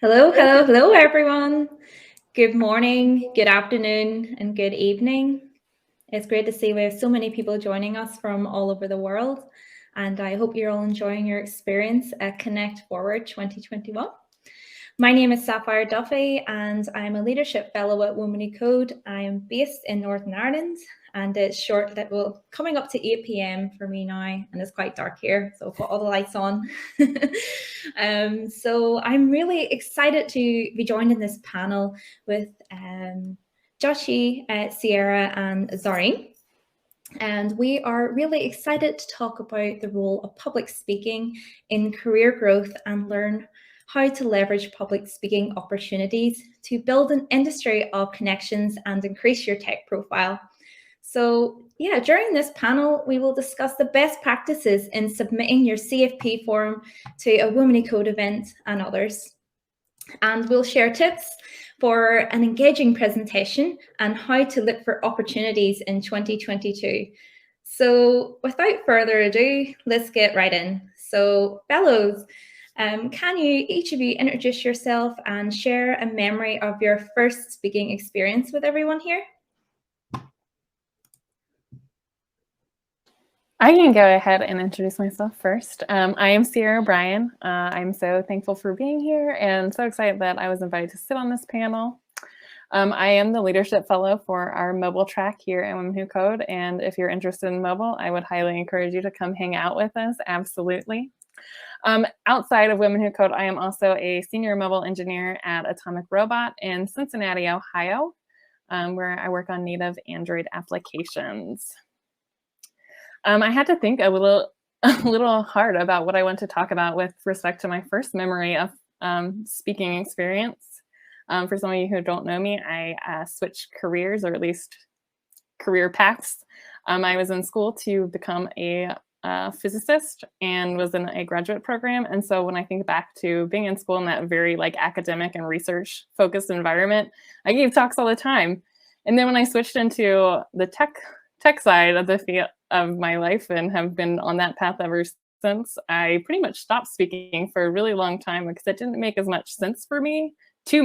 Hello, hello, hello, everyone. Good morning, good afternoon, and good evening. It's great to see we have so many people joining us from all over the world, and I hope you're all enjoying your experience at Connect Forward 2021. My name is Sapphire Duffy, and I'm a leadership fellow at WWCode. I am based in Northern Ireland, and it's short that will coming up to 8 p.m. for me now, and it's quite dark here, so I've got all the lights on. So I'm really excited to be joined in this panel with Jiaqi, Sierra, and Zarin. And we are really excited to talk about the role of public speaking in career growth and learn how to leverage public speaking opportunities to build an industry of connections and increase your tech profile. So yeah, during this panel, we will discuss the best practices in submitting your CFP form to a WWCode event and others. And we'll share tips for an engaging presentation and how to look for opportunities in 2022. So without further ado, let's get right in. So fellows, can you, each of you, introduce yourself and share a memory of your first speaking experience with everyone here? I can go ahead and introduce myself first. I am Sierra OBrien. I'm so thankful for being here and so excited that I was invited to sit on this panel. I am the leadership fellow for our mobile track here at WWCode, and if you're interested in mobile, I would highly encourage you to come hang out with us, absolutely. Outside of WWCode, I am also a senior mobile engineer at Atomic Robot in Cincinnati, Ohio, where I work on native Android applications. I had to think a little hard about what I want to talk about with respect to my first memory of speaking experience. For some of you who don't know me, I switched careers, or at least career paths. I was in school to become a physicist and was in a graduate program. And so when I think back to being in school in that very academic and research focused environment, I gave talks all the time. And then when I switched into the tech side of the field of my life and have been on that path ever since, I pretty much stopped speaking for a really long time because it didn't make as much sense to me to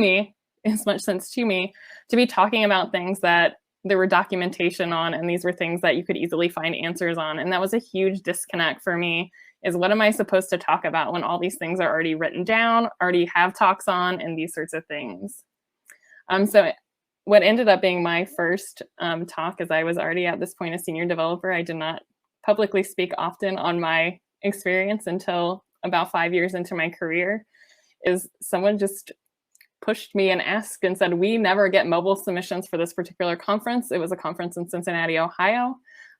be talking about things that there were documentation on, and these were things that you could easily find answers on. And that was a huge disconnect for me, is what am I supposed to talk about when all these things are already written down, already have talks on, and these sorts of things. So what ended up being my first talk, as I was already at this point a senior developer, I did not publicly speak often on my experience until about 5 years into my career, is someone just pushed me and asked and said, we never get mobile submissions for this particular conference. It was a conference in Cincinnati, Ohio.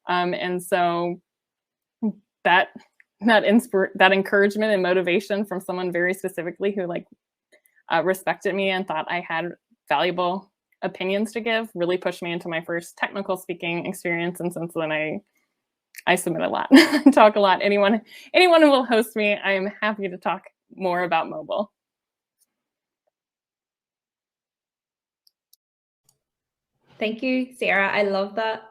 And so that encouragement and motivation from someone very specifically who respected me and thought I had valuable opinions to give really pushed me into my first technical speaking experience. And since then I submit a lot, talk a lot. Anyone who will host me, I am happy to talk more about mobile. Thank you, Sarah. I love that.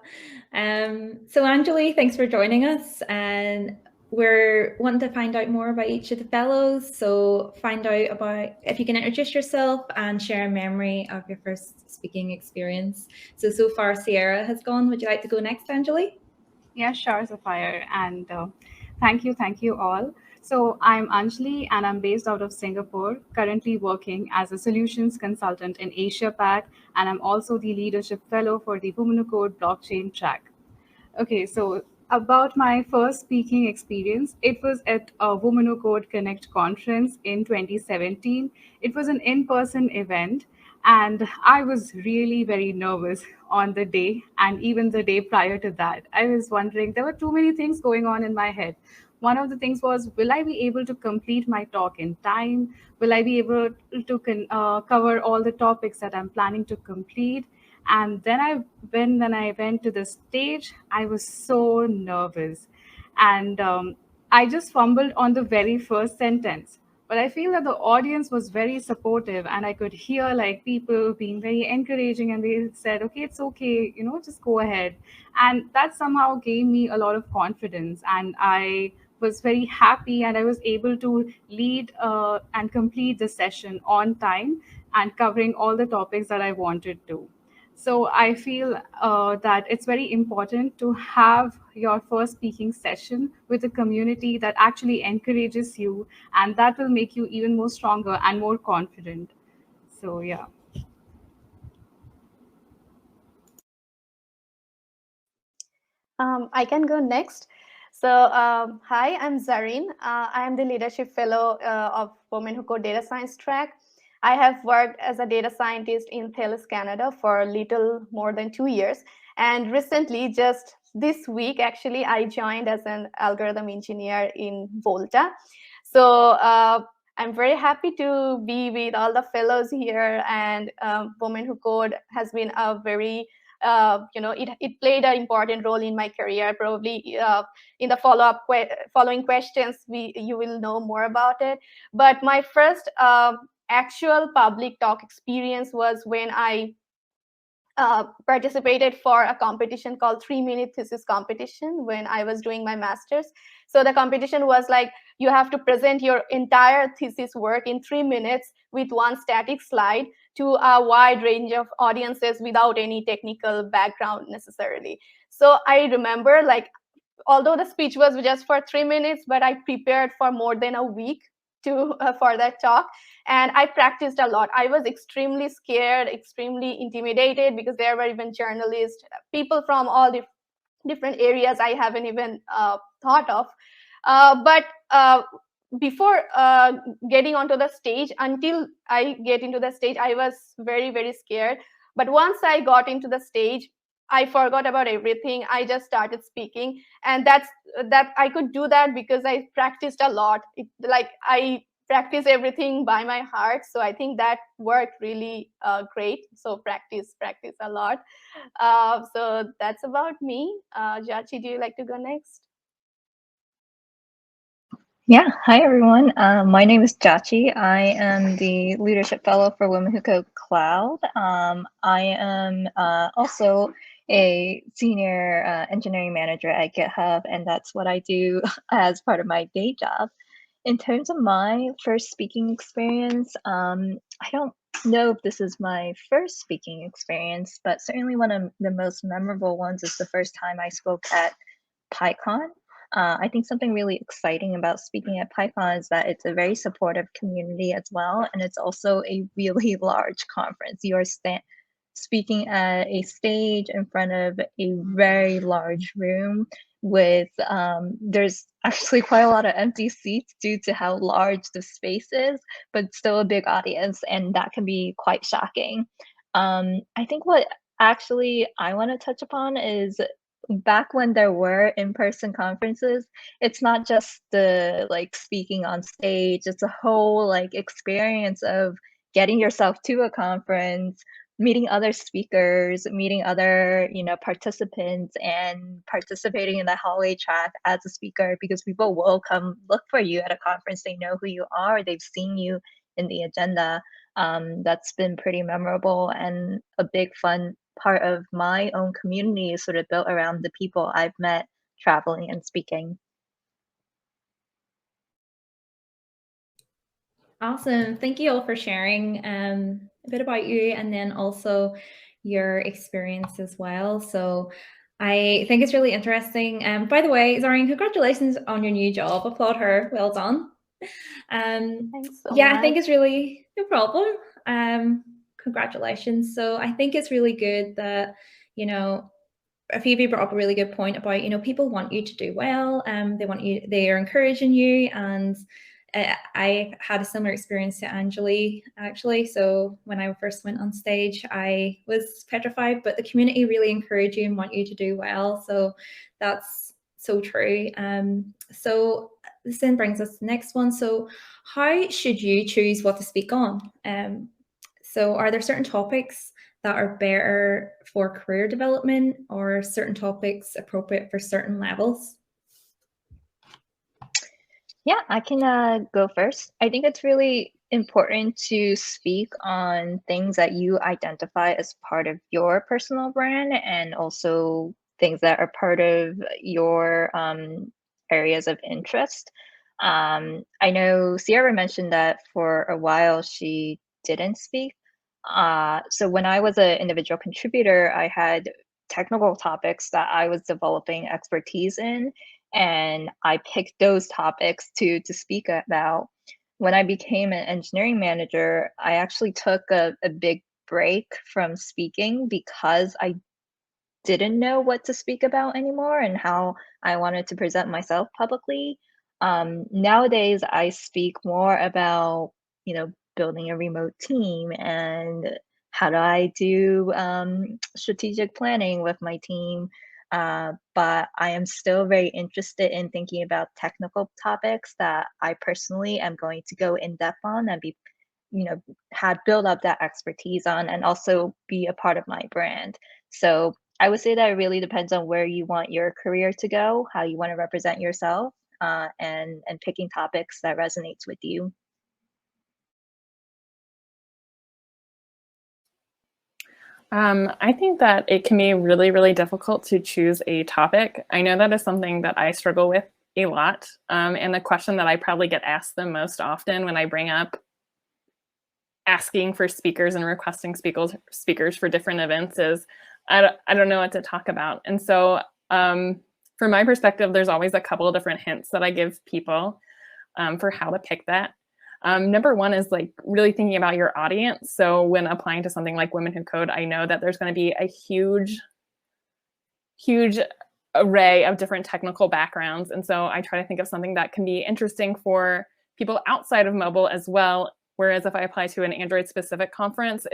So Anjali, thanks for joining us. And we're wanting to find out more about each of the fellows. So find out about, if you can introduce yourself and share a memory of your first speaking experience. So far Sierra has gone. Would you like to go next, Anjali? Yeah, sure, Sapphire. And thank you all. So I'm Anjali, and I'm based out of Singapore, currently working as a solutions consultant in Asia Pac, and I'm also the leadership fellow for the WWCode blockchain track. Okay, so about my first speaking experience, it was at a WWCode Connect conference in 2017. It was an in-person event, and I was really very nervous on the day and even the day prior to that. I was wondering, there were too many things going on in my head. One of the things was, will I be able to complete my talk in time? Will I be able to cover all the topics that I'm planning to complete? And then when I went to the stage, I was so nervous, and I just fumbled on the very first sentence. But I feel that the audience was very supportive, and I could hear people being very encouraging, and they said, "Okay, it's okay, just go ahead." And that somehow gave me a lot of confidence, and I was very happy, and I was able to lead and complete the session on time and covering all the topics that I wanted to. So I feel that it's very important to have your first speaking session with a community that actually encourages you, and that will make you even more stronger and more confident. So yeah. I can go next. So, hi, I'm Zarin. I am the Leadership Fellow of Women Who Code Data Science track. I have worked as a data scientist in TELUS Canada for a little more than 2 years. And recently, just this week, actually, I joined as an algorithm engineer in Volta. So, I'm very happy to be with all the fellows here, and Women Who Code has been a very it played an important role in my career. Probably in the following questions, you will know more about it. But my first actual public talk experience was when I participated for a competition called 3-minute thesis competition when I was doing my master's. So the competition was like, you have to present your entire thesis work in 3 minutes with one static slide to a wide range of audiences without any technical background necessarily. So I remember, like, although the speech was just for 3 minutes, but I prepared for more than a week to for that talk, and I practiced a lot. I was extremely scared, extremely intimidated, because there were even journalists, people from all different areas I haven't even thought of. But before getting onto the stage, until I get into the stage, I was very, very scared. But once I got into the stage, I forgot about everything. I just started speaking, and that I could do that because I practiced a lot. Like, I practice everything by my heart. So I think that worked really great. So practice a lot. So that's about me. Jiaqi, do you like to go next? Yeah, hi everyone. My name is Jiaqi. I am the Leadership Fellow for Women Who Code Cloud. I am also a senior engineering manager at GitHub, and that's what I do as part of my day job. In terms of my first speaking experience, I don't know if this is my first speaking experience, but certainly one of the most memorable ones is the first time I spoke at PyCon. I think something really exciting about speaking at PyCon is that it's a very supportive community as well, and it's also a really large conference. You are speaking at a stage in front of a very large room with there's actually quite a lot of empty seats due to how large the space is, but still a big audience, and that can be quite shocking. I think what actually I want to touch upon is back when there were in-person conferences, it's not just the like speaking on stage, it's a whole like experience of getting yourself to a conference, meeting other speakers, meeting other, participants, and participating in the hallway chat as a speaker, because people will come look for you at a conference. They know who you are, they've seen you in the agenda. That's been pretty memorable, and a big fun part of my own community is sort of built around the people I've met traveling and speaking. Awesome. Thank you all for sharing a bit about you and then also your experience as well. So I think it's really interesting. By the way, Zarreen, congratulations on your new job. Applaud her. Well done. Thanks so yeah, much. I think it's really no problem. Congratulations. So I think it's really good that, Phoebe brought up a really good point about, people want you to do well. They are encouraging you. And I had a similar experience to Anjali, actually. So when I first went on stage, I was petrified, but the community really encourage you and want you to do well. So that's so true. So this then brings us to the next one. So how should you choose what to speak on? So are there certain topics that are better for career development, or certain topics appropriate for certain levels? Yeah, I can go first. I think it's really important to speak on things that you identify as part of your personal brand, and also things that are part of your areas of interest. I know Sierra mentioned that for a while she didn't speak. So when I was an individual contributor, I had technical topics that I was developing expertise in, and I picked those topics to speak about. When I became an engineering manager, I actually took a big break from speaking because I didn't know what to speak about anymore and how I wanted to present myself publicly. Nowadays, I speak more about, building a remote team and how do I do strategic planning with my team. But I am still very interested in thinking about technical topics that I personally am going to go in depth on and be, have build up that expertise on and also be a part of my brand. So I would say that it really depends on where you want your career to go, how you want to represent yourself, and picking topics that resonates with you. I think that it can be really, really difficult to choose a topic. I know that is something that I struggle with a lot. And the question that I probably get asked the most often when I bring up asking for speakers and requesting speakers for different events is, I don't know what to talk about. And so from my perspective, there's always a couple of different hints that I give people for how to pick that. Number one is like really thinking about your audience. So when applying to something like Women Who Code, I know that there's going to be a huge array of different technical backgrounds. And so I try to think of something that can be interesting for people outside of mobile as well. Whereas if I apply to an Android specific conference,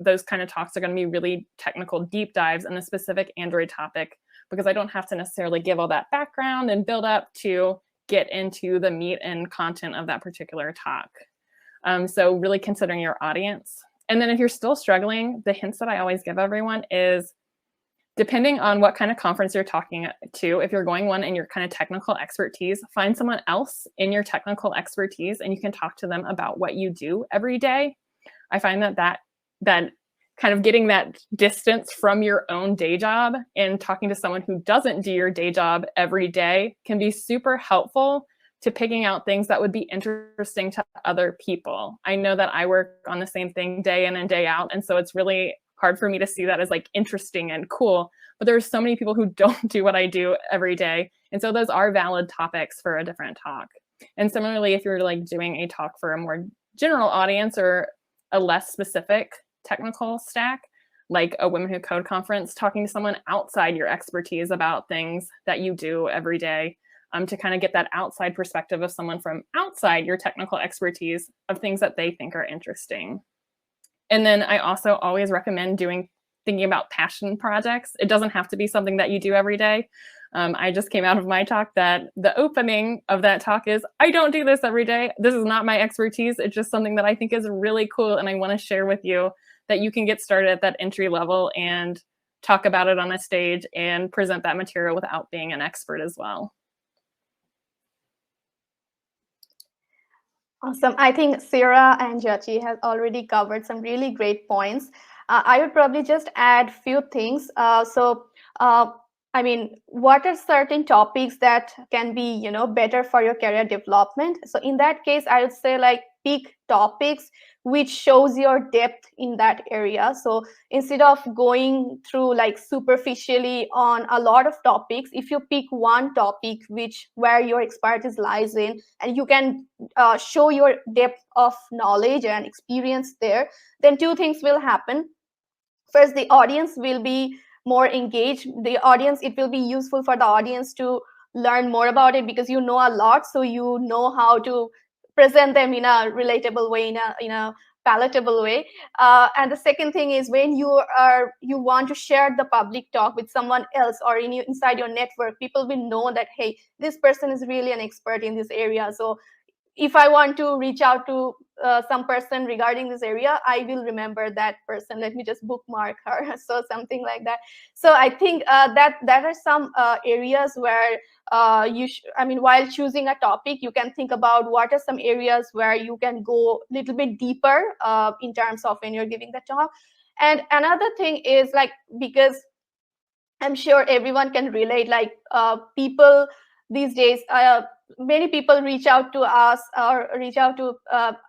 those kind of talks are going to be really technical deep dives in a specific Android topic, because I don't have to necessarily give all that background and build up to get into the meat and content of that particular talk. So really considering your audience. And then if you're still struggling, the hints that I always give everyone is, depending on what kind of conference you're talking to, if you're going one in your kind of technical expertise, find someone else in your technical expertise and you can talk to them about what you do every day. I find that kind of getting that distance from your own day job and talking to someone who doesn't do your day job every day can be super helpful to picking out things that would be interesting to other people. I know that I work on the same thing day in and day out, and so it's really hard for me to see that as like interesting and cool, but there's so many people who don't do what I do every day. And so those are valid topics for a different talk. And similarly, if you're like doing a talk for a more general audience or a less specific technical stack, like a Women Who Code conference, talking to someone outside your expertise about things that you do every day, to kind of get that outside perspective of someone from outside your technical expertise of things that they think are interesting. And then I also always recommend thinking about passion projects. It doesn't have to be something that you do every day. I just came out of my talk that the opening of that talk is, I don't do this every day. This is not my expertise. It's just something that I think is really cool. And I want to share with you that you can get started at that entry level and talk about it on a stage and present that material without being an expert as well. Awesome. I think Sarah and Jiaqi has already covered some really great points. I would probably just add few things. I mean, what are certain topics that can be, better for your career development? So in that case, I would say like pick topics which shows your depth in that area. So instead of going through like superficially on a lot of topics, if you pick one topic where your expertise lies in, and you can show your depth of knowledge and experience there, then two things will happen. First, the audience will be more engaged. It will be useful for the audience to learn more about it because you know a lot, so you know how to present them in a relatable way, in a palatable way. And the second thing is, when you want to share the public talk with someone else or inside your network, people will know that, hey, this person is really an expert in this area. So if I want to reach out to some person regarding this area, I will remember that person. Let me just bookmark her. So something like that. So I think that are some areas where while choosing a topic, you can think about what are some areas where you can go a little bit deeper in terms of when you're giving the talk. And another thing is, like, because I'm sure everyone can relate, like people these days, many people reach out to us or reach out to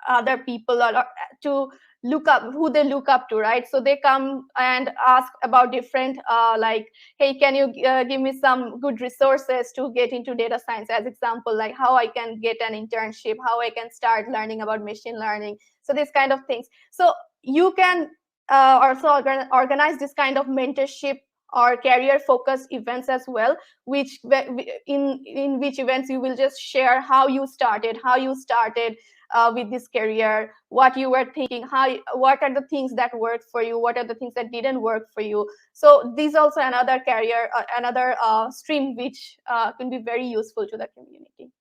other people or to look up who they look up to, right? So they come and ask about different like, hey, can you give me some good resources to get into data science, as example, like how I can get an internship, how I can start learning about machine learning, so these kind of things. So you can also organize this kind of mentorship or career focused events as well, which in which events you will just share how you started with this career, what you were thinking, what are the things that worked for you, what are the things that didn't work for you. So this is also another career, another stream which can be very useful to the community.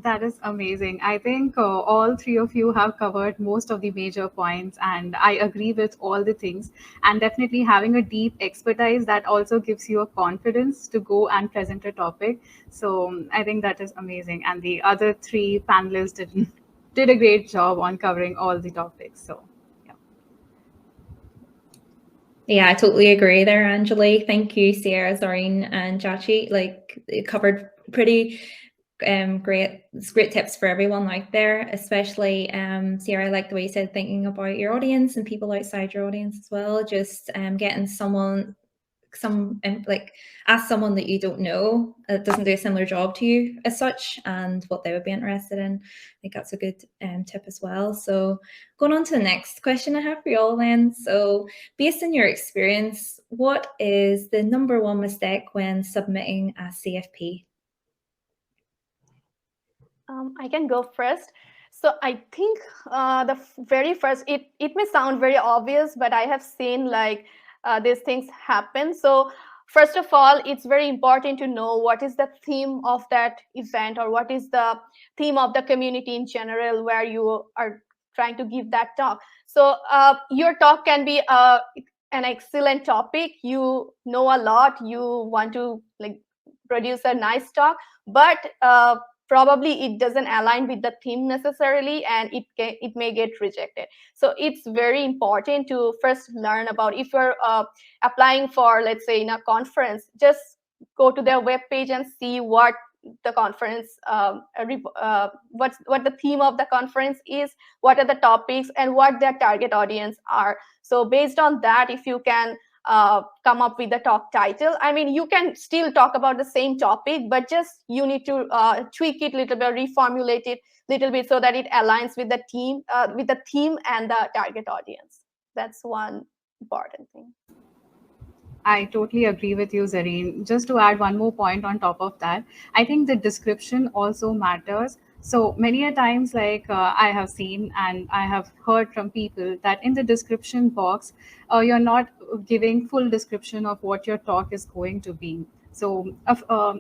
That is amazing. I think all three of you have covered most of the major points, and I agree with all the things. And definitely having a deep expertise that also gives you a confidence to go and present a topic. So I think that is amazing. And the other three panelists did a great job on covering all the topics. So yeah. Yeah, I totally agree there, Anjali. Thank you, Sierra, Zarreen, and Jiaqi. Like, it covered pretty great tips for everyone out there, especially Sierra, I like the way you said thinking about your audience and people outside your audience as well. Just getting like ask someone that you don't know that doesn't do a similar job to you as such, and what they would be interested in. I think that's a good tip as well. So going on to the next question I have for you all then. So based on your experience, what is the #1 mistake when submitting a CFP? I can go first. So I think the very first, it may sound very obvious, but I have seen like these things happen. So first of all, it's very important to know what is the theme of that event, or what is the theme of the community in general where you are trying to give that talk. So your talk can be an excellent topic. You know a lot. You want to like produce a nice talk, but probably it doesn't align with the theme necessarily, and it may get rejected. So it's very important to first learn about, if you're applying for, let's say, in a conference, just go to their webpage and see what the conference what the theme of the conference is, what are the topics, and what their target audience are. So based on that, if you can come up with the talk title. I mean, you can still talk about the same topic, but just you need to tweak it a little bit, reformulate it a little bit so that it aligns with the theme and the target audience. That's one important thing. I totally agree with you, Zareen. Just to add one more point on top of that, I think the description also matters. So many a times, like I have seen and I have heard from people that in the description box, you're not giving full description of what your talk is going to be. So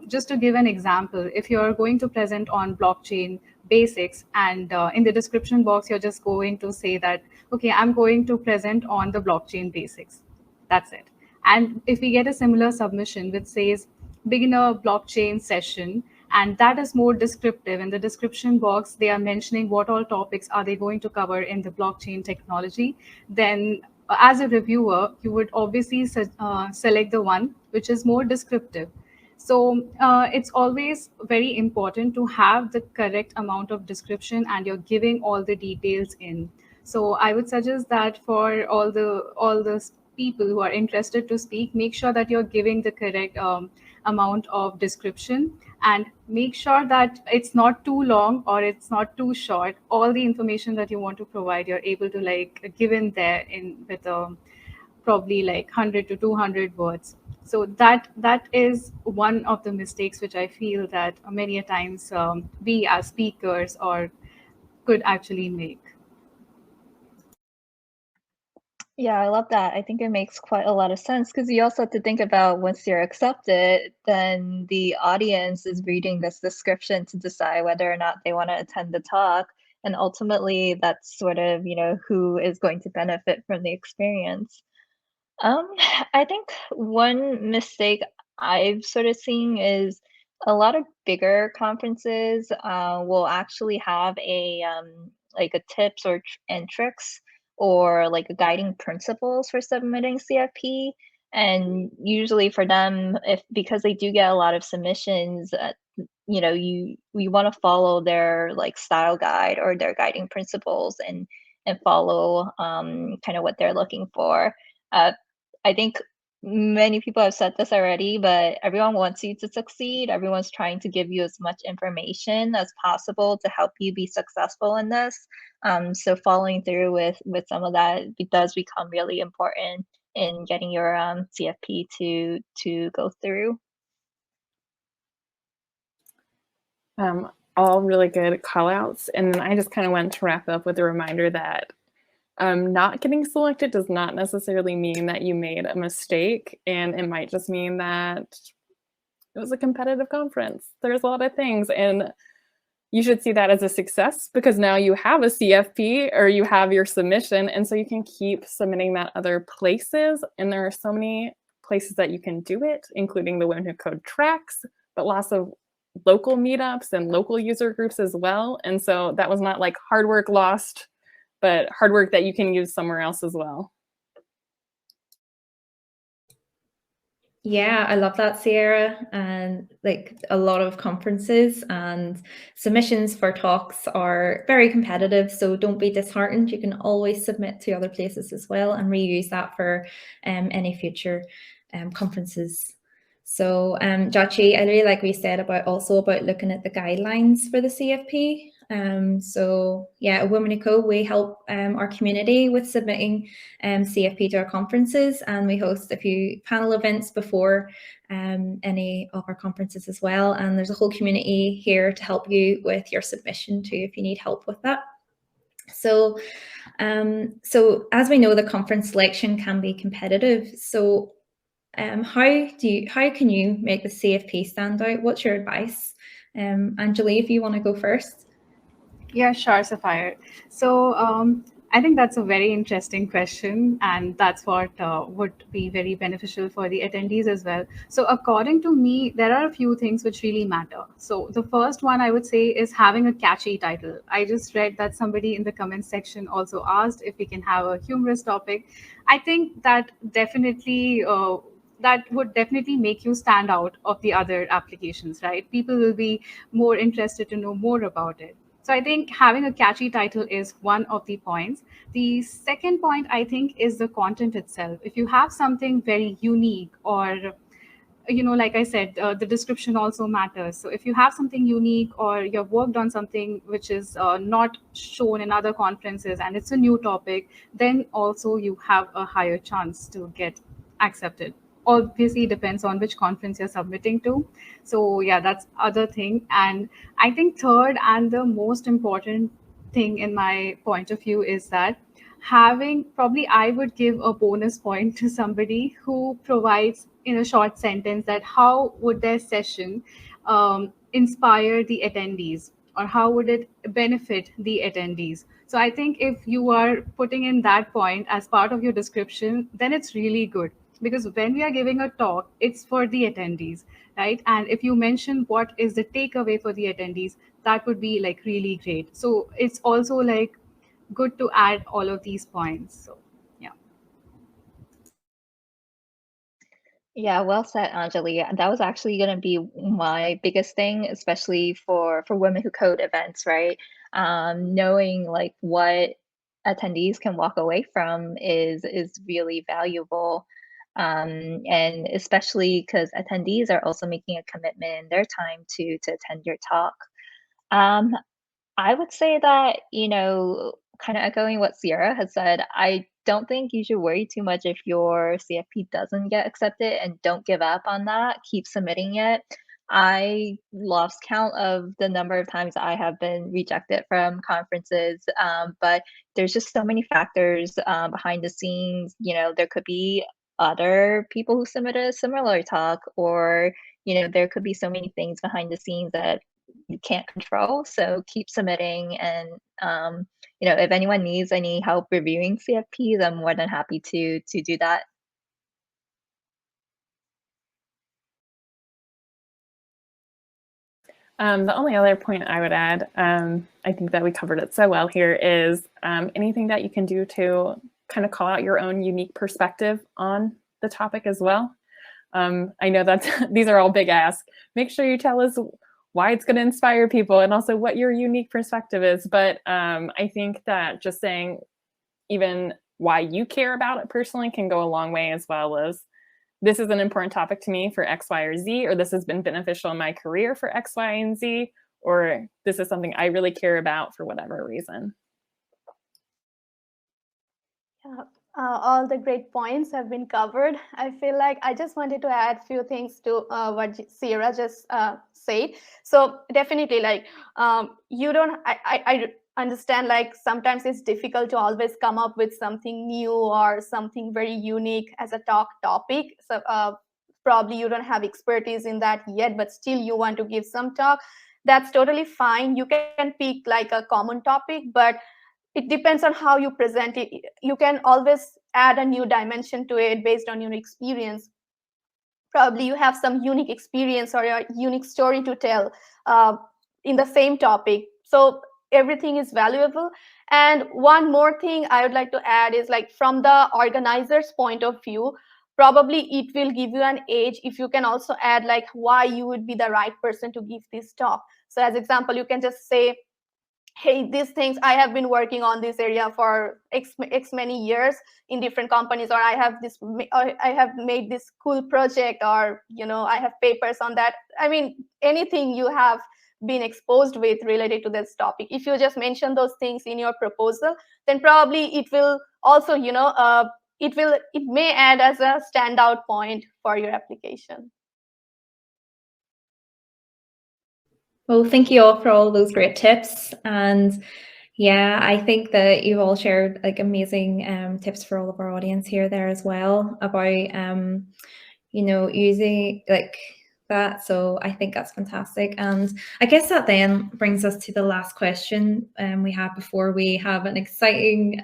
just to give an example, if you're going to present on blockchain basics, and in the description box, you're just going to say that, okay, I'm going to present on the blockchain basics. That's it. And if we get a similar submission which says beginner blockchain session, and that is more descriptive, in the description box, they are mentioning what all topics are they going to cover in the blockchain technology, then as a reviewer, you would obviously select the one which is more descriptive. So it's always very important to have the correct amount of description and you're giving all the details in. So I would suggest that for all the people who are interested to speak, make sure that you're giving the correct amount of description, and make sure that it's not too long or it's not too short. All the information that you want to provide, you're able to like give in there in with probably like 100 to 200 words. So that is one of the mistakes which I feel that many a times we as speakers or could actually make. Yeah, I love that. I think it makes quite a lot of sense, because you also have to think about, once you're accepted, then the audience is reading this description to decide whether or not they want to attend the talk. And ultimately, that's sort of, who is going to benefit from the experience. I think one mistake I've sort of seen is a lot of bigger conferences will actually have a like a tips and tricks, or like a guiding principles for submitting CFP. And usually for them, because they do get a lot of submissions, you know, we want to follow their like style guide or their guiding principles and follow kind of what they're looking for. I think many people have said this already, but everyone wants you to succeed. Everyone's trying to give you as much information as possible to help you be successful in this. So following through with some of that does become really important in getting your CFP to go through. All really good call outs. And then I just kind of want to wrap up with a reminder that not getting selected does not necessarily mean that you made a mistake, and it might just mean that it was a competitive conference. There's a lot of things, and you should see that as a success because now you have a CFP or you have your submission, and so you can keep submitting that other places. And there are so many places that you can do it, including the Women Who Code tracks, but lots of local meetups and local user groups as well. And so that was not like hard work lost, but hard work that you can use somewhere else as well. Yeah, I love that, Sierra. And like a lot of conferences and submissions for talks are very competitive, so don't be disheartened. You can always submit to other places as well and reuse that for any future conferences. So Jiaqi, I really like what you said about looking at the guidelines for the CFP. So yeah, at Women Who Code, we help our community with submitting CFP to our conferences, and we host a few panel events before any of our conferences as well. And there's a whole community here to help you with your submission too, if you need help with that. So, so as we know, the conference selection can be competitive. So how can you make the CFP stand out? What's your advice? Anjali, if you want to go first. Yeah, sure, Sapphire. So I think that's a very interesting question, and that's what would be very beneficial for the attendees as well. So according to me, there are a few things which really matter. So the first one I would say is having a catchy title. I just read that somebody in the comments section also asked if we can have a humorous topic. I think that definitely that would definitely make you stand out of the other applications, right? People will be more interested to know more about it. So I think having a catchy title is one of the points. The second point, I think, is the content itself. If you have something very unique, or like I said, the description also matters. So if you have something unique or you've worked on something which is not shown in other conferences and it's a new topic, then also you have a higher chance to get accepted. Obviously depends on which conference you're submitting to. So yeah, that's other thing. And I think third and the most important thing in my point of view is that probably I would give a bonus point to somebody who provides in a short sentence that how would their session inspire the attendees, or how would it benefit the attendees. So I think if you are putting in that point as part of your description, then it's really good. Because when we are giving a talk, it's for the attendees, right? And if you mention what is the takeaway for the attendees, that would be like really great. So it's also like good to add all of these points. So yeah. Yeah, well said, Anjali. That was actually going to be my biggest thing, especially for Women Who Code events, right? Knowing like what attendees can walk away from is really valuable. And especially because attendees are also making a commitment in their time to attend your talk. I would say that, kind of echoing what Sierra has said, I don't think you should worry too much if your CFP doesn't get accepted, and don't give up on that. Keep submitting it. I lost count of the number of times I have been rejected from conferences, but there's just so many factors behind the scenes. There could be other people who submitted a similar talk, or there could be so many things behind the scenes that you can't control. So keep submitting, and if anyone needs any help reviewing CFPs, I'm more than happy to do that. The only other point I would add, I think that we covered it so well here, is anything that you can do to kind of call out your own unique perspective on the topic as well. I know that these are all big asks. Make sure you tell us why it's going to inspire people and also what your unique perspective is. But I think that just saying even why you care about it personally can go a long way, as well as this is an important topic to me for X, Y, or Z, or this has been beneficial in my career for X, Y, and Z, or this is something I really care about for whatever reason. Yeah, all the great points have been covered. I feel like I just wanted to add a few things to what Sierra just said. So definitely, like you don't. I understand, like sometimes it's difficult to always come up with something new or something very unique as a topic. So probably you don't have expertise in that yet, but still you want to give some talk. That's totally fine. You can pick like a common topic, but it depends on how you present it. You can always add a new dimension to it based on your experience. Probably you have some unique experience or a unique story to tell in the same topic. So everything is valuable. And one more thing I would like to add is, like, from the organizer's point of view, probably it will give you an edge if you can also add like why you would be the right person to give this talk. So as example, you can just say, hey, these things, I have been working on this area for X many years in different companies, or I have made this cool project, or, you know, I have papers on that. I mean, anything you have been exposed with related to this topic. If you just mention those things in your proposal, then probably it will also, you know, it may add as a standout point for your application. Well, thank you all for all those great tips. And yeah, I think that you've all shared like amazing tips for all of our audience here there as well about, you know, using like that. So I think that's fantastic. And I guess that then brings us to the last question we have before we have an exciting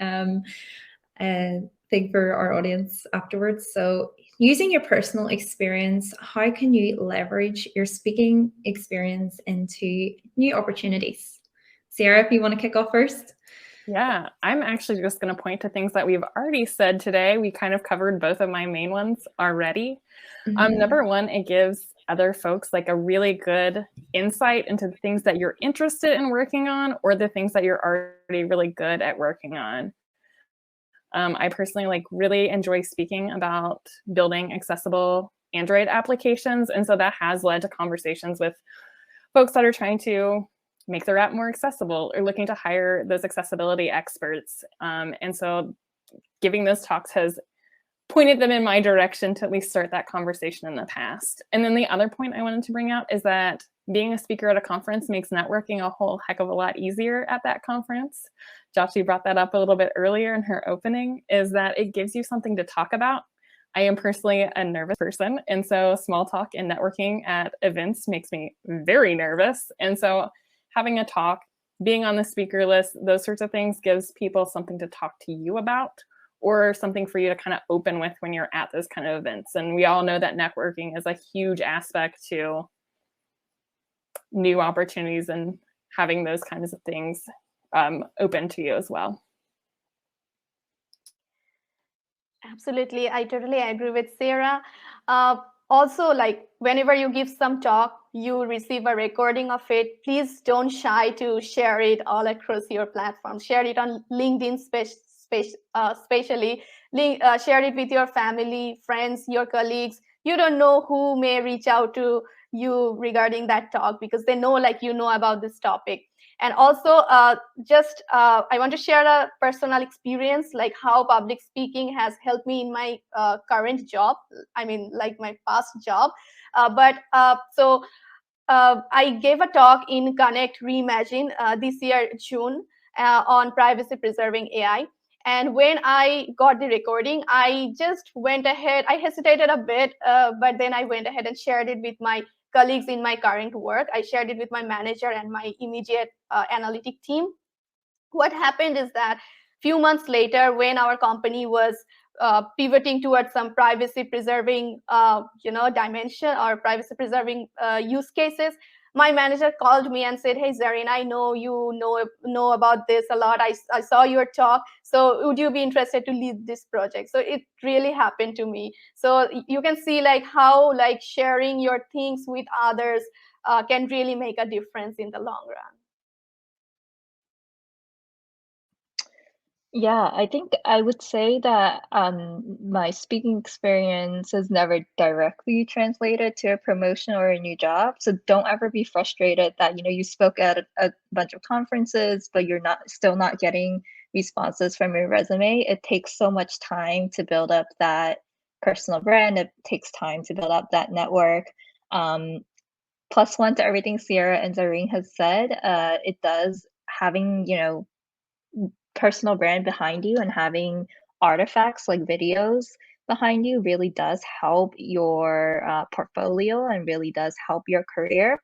thing for our audience afterwards. So using your personal experience, how can you leverage your speaking experience into new opportunities? Sarah, if you want to kick off first. Yeah, I'm actually just going to point to things that we've already said today. We kind of covered both of my main ones already. Number one, it gives other folks like a really good insight into the things that you're interested in working on, or the things that you're already really good at working on. I personally like really enjoy speaking about building accessible Android applications. And so that has led to conversations with folks that are trying to make their app more accessible or looking to hire those accessibility experts. And so giving those talks has pointed them in my direction to at least start that conversation in the past. And then the other point I wanted to bring out is that being a speaker at a conference makes networking a whole heck of a lot easier at that conference. Jiaqi brought that up a little bit earlier in her opening, is that it gives you something to talk about. I am personally a nervous person, and so small talk and networking at events makes me very nervous. And so having a talk, being on the speaker list, those sorts of things gives people something to talk to you about, or something for you to kind of open with when you're at those kind of events. And we all know that networking is a huge aspect to new opportunities and having those kinds of things open to you as well. Absolutely, I totally agree with Sarah. Also, like whenever you give some talk, you receive a recording of it. Please don't shy to share it all across your platform. Share it on LinkedIn, especially. Share it with your family, friends, your colleagues. You don't know who may reach out to you regarding that talk, because they know like you know about this topic. And also, I want to share a personal experience, like how public speaking has helped me in my current job. I mean, like my past job. I gave a talk in Connect Reimagine this year, June, on privacy preserving AI. And when I got the recording, I just went ahead. I hesitated a bit, but then I went ahead and shared it with my colleagues in my current work. I shared it with my manager and my immediate analytic team. What happened is that few months later, when our company was pivoting towards some privacy preserving dimension or privacy preserving use cases, my manager called me and said, hey, Zarin, I know you know about this a lot. I saw your talk. So would you be interested to lead this project? So it really happened to me. So you can see like how like sharing your things with others can really make a difference in the long run. Yeah, I think I would say that my speaking experience has never directly translated to a promotion or a new job. So don't ever be frustrated that you spoke at a bunch of conferences, but you're still not getting responses from your resume. It takes so much time to build up that personal brand. It takes time to build up that network. Plus one to everything Sierra and Zareen has said. It does having personal brand behind you and having artifacts like videos behind you really does help your portfolio and really does help your career.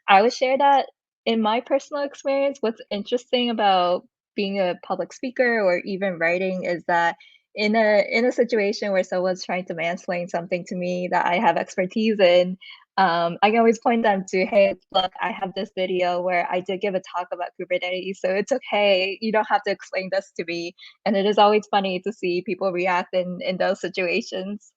I would share that in my personal experience, what's interesting about being a public speaker or even writing is that in a situation where someone's trying to mansplain something to me that I have expertise in, I can always point them to, hey, look, I have this video where I did give a talk about Kubernetes, so it's okay. You don't have to explain this to me. And it is always funny to see people react in those situations.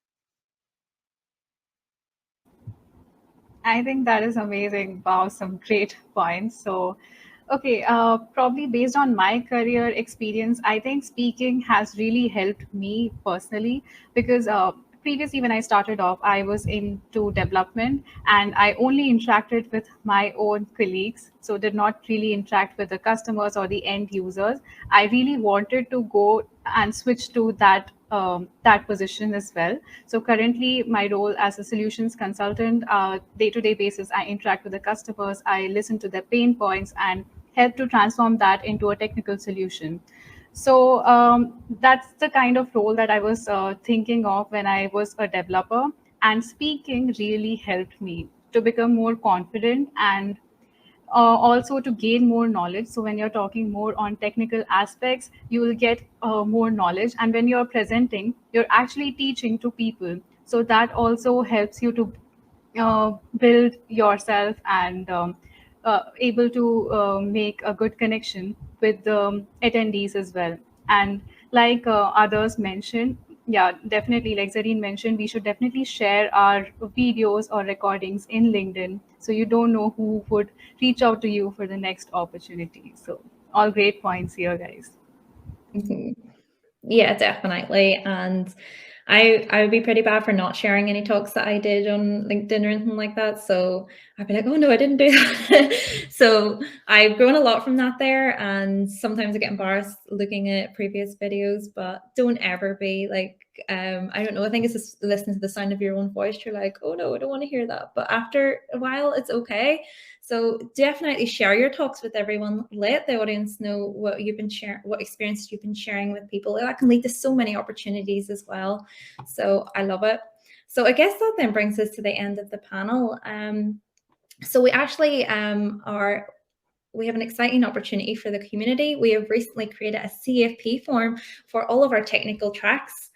I think that is amazing. Wow, some great points. So, okay, probably based on my career experience, I think speaking has really helped me personally because previously when I started off, I was into development and I only interacted with my own colleagues. So did not really interact with the customers or the end users. I really wanted to go and switch to that position as well. So currently, my role as a solutions consultant, day-to-day basis, I interact with the customers, I listen to their pain points, and help to transform that into a technical solution. So that's the kind of role that I was thinking of when I was a developer. And speaking really helped me to become more confident and also to gain more knowledge. So when you're talking more on technical aspects, you will get more knowledge. And when you're presenting, you're actually teaching to people. So that also helps you to build yourself and able to make a good connection with the attendees as well. And like others mentioned, yeah, definitely, like Zareen mentioned, we should definitely share our videos or recordings in LinkedIn. So you don't know who would reach out to you for the next opportunity. So all great points here, guys. Yeah, definitely. And I would be pretty bad for not sharing any talks that I did on LinkedIn or anything like that. So I'd be like, oh no, I didn't do that. So I've grown a lot from that there. And sometimes I get embarrassed looking at previous videos, but don't ever be like, I don't know, I think it's just listening to the sound of your own voice. You're like, oh no, I don't want to hear that. But after a while, it's okay. So definitely share your talks with everyone. Let the audience know what you've been sharing, what experience you've been sharing with people. That can lead to so many opportunities as well. So I love it. So I guess that then brings us to the end of the panel. So we actually we have an exciting opportunity for the community. We have recently created a CFP form for all of our technical tracks,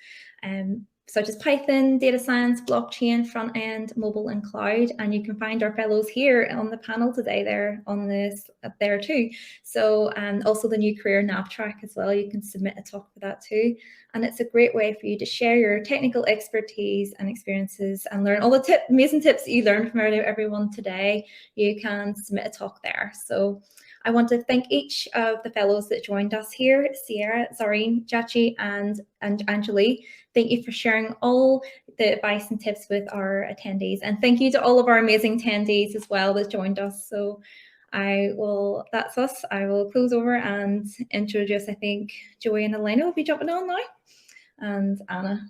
such as Python, data science, blockchain, front end, mobile, and cloud. And you can find our fellows here on the panel today there on this there too. So also the new career nav track as well. You can submit a talk for that too. And it's a great way for you to share your technical expertise and experiences and learn all the amazing tips that you learned from everyone today. You can submit a talk there. So I want to thank each of the fellows that joined us here, Sierra, Zarin, Jiaqi, and Anjali. Thank you for sharing all the advice and tips with our attendees. And thank you to all of our amazing attendees as well that joined us. So that's us. I will close over and introduce, I think, Joey and Elena will be jumping on now. And Anna.